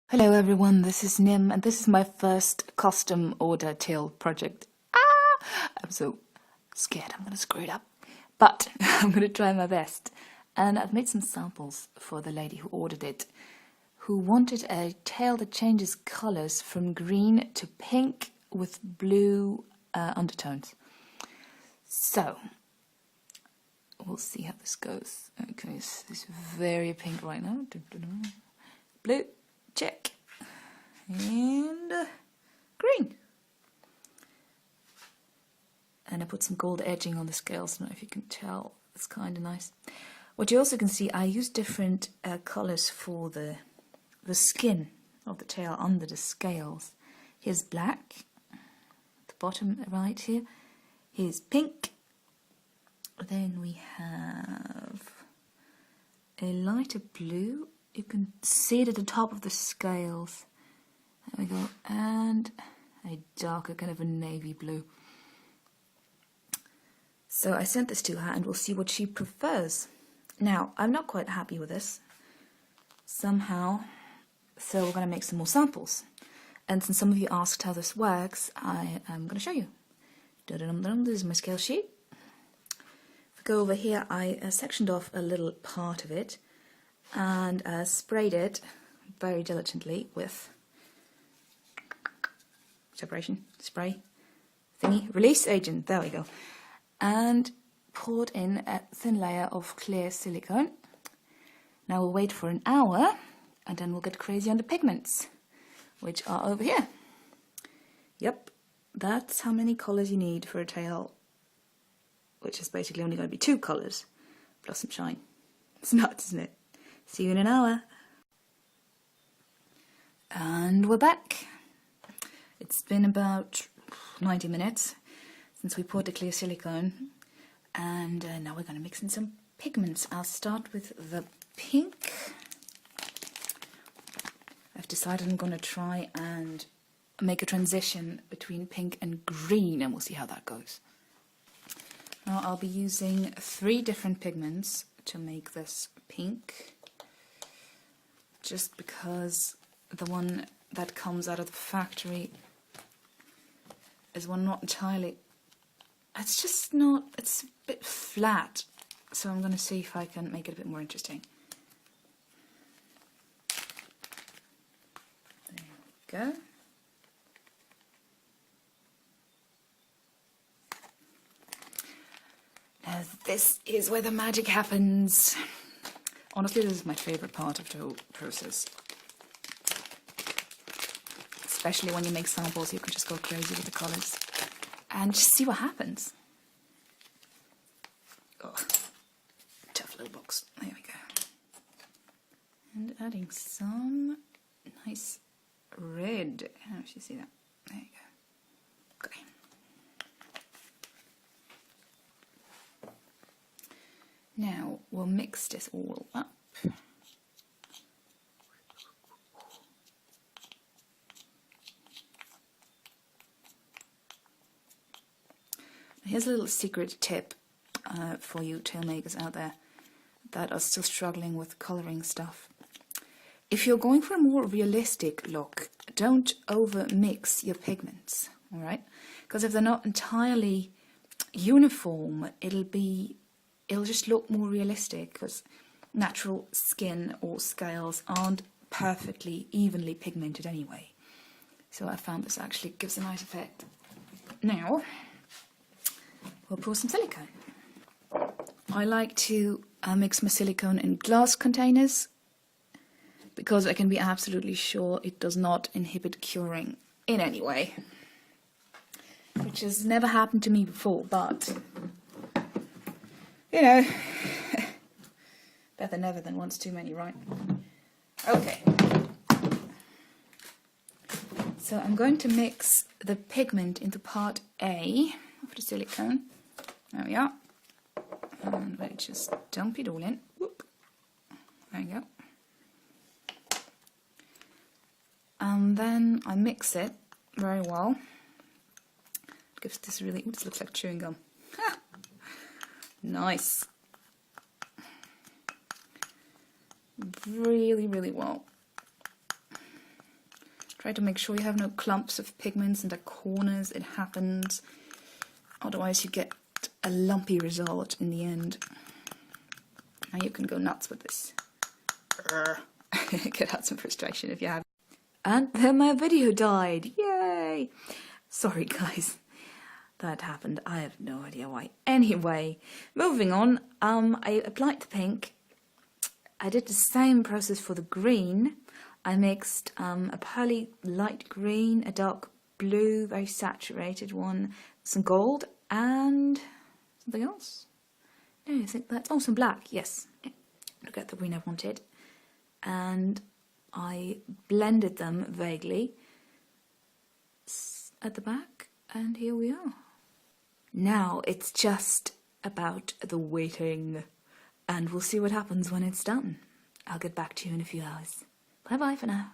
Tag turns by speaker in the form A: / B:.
A: Hello everyone, this is Nim and this is my first custom order tail project. I'm so scared I'm gonna screw it up, but I'm gonna try my best. And I've made some samples for the lady who ordered it, who wanted a tail that changes colors from green to pink with blue undertones. So, we'll see how this goes. Okay, it's very pink right now. Blue. Check. And green. And I put some gold edging on the scales. I don't know if you can tell. It's kind of nice. What you also can see, I use different colours for the skin of the tail under the scales. Here's black, the bottom right here. Here's pink. Then we have a lighter blue. You can see it at the top of the scales. There we go. And a darker kind of a navy blue. So I sent this to her and we'll see what she prefers. Now, I'm not quite happy with this somehow, so we're going to make some more samples. And since some of you asked how this works, I am going to show you. This is my scale sheet. If we go over here, I sectioned off a little part of it and sprayed it very diligently with separation spray thingy, release agent, there we go, and poured in a thin layer of clear silicone. Now we'll wait for an hour and then we'll get crazy on the pigments, which are over here. Yep, that's how many colours you need for a tail, which is basically only going to be 2 colours plus some shine. It's nuts, isn't it? See you in an hour. And we're back. It's been about 90 minutes since we poured the clear silicone, and now we're going to mix in some pigments. I'll start with the pink. I've decided I'm going to try and make a transition between pink and green, and we'll see how that goes. Now I'll be using 3 different pigments to make this pink, just because the one that comes out of the factory is one not entirely, it's just not, it's a bit flat, so I'm going to see if I can make it a bit more interesting. There we go. Now this is where the magic happens. Honestly, this is my favourite part of the whole process. Especially when you make samples, you can just go crazy with the colours and just see what happens. Oh, tough little box. There we go. And adding some nice red. I don't know if you see that. There you go. Okay. Now we'll mix this all up. Here's a little secret tip for you tail makers out there that are still struggling with colouring stuff. If you're going for a more realistic look, don't over mix your pigments, alright? Because if they're not entirely uniform, it'll just look more realistic, because natural skin or scales aren't perfectly evenly pigmented anyway. So I found this actually gives a nice effect. Now we'll pour some silicone. I like to mix my silicone in glass containers because I can be absolutely sure it does not inhibit curing in any way, which has never happened to me before, but you know, better never than once too many, right? Okay. So I'm going to mix the pigment into part A of the silicone. There we are. And we just dump it all in. Whoop. There you go. And then I mix it very well. It gives this really, ooh, this looks like chewing gum. Ha! Nice. Really, really well. Try to make sure you have no clumps of pigments in the corners. It happens. Otherwise you get a lumpy result in the end. Now you can go nuts with this. Get out some frustration if you have. And then my video died. Yay! Sorry guys. That happened. I have no idea why. Anyway, moving on. I applied the pink. I did the same process for the green. I mixed a pearly light green, a dark blue, very saturated one, some gold, and something else. No, I think that's some black. Yes, look at the green I wanted, and I blended them vaguely at the back, and here we are. Now it's just about the waiting, and we'll see what happens when it's done. I'll get back to you in a few hours. Bye bye for now.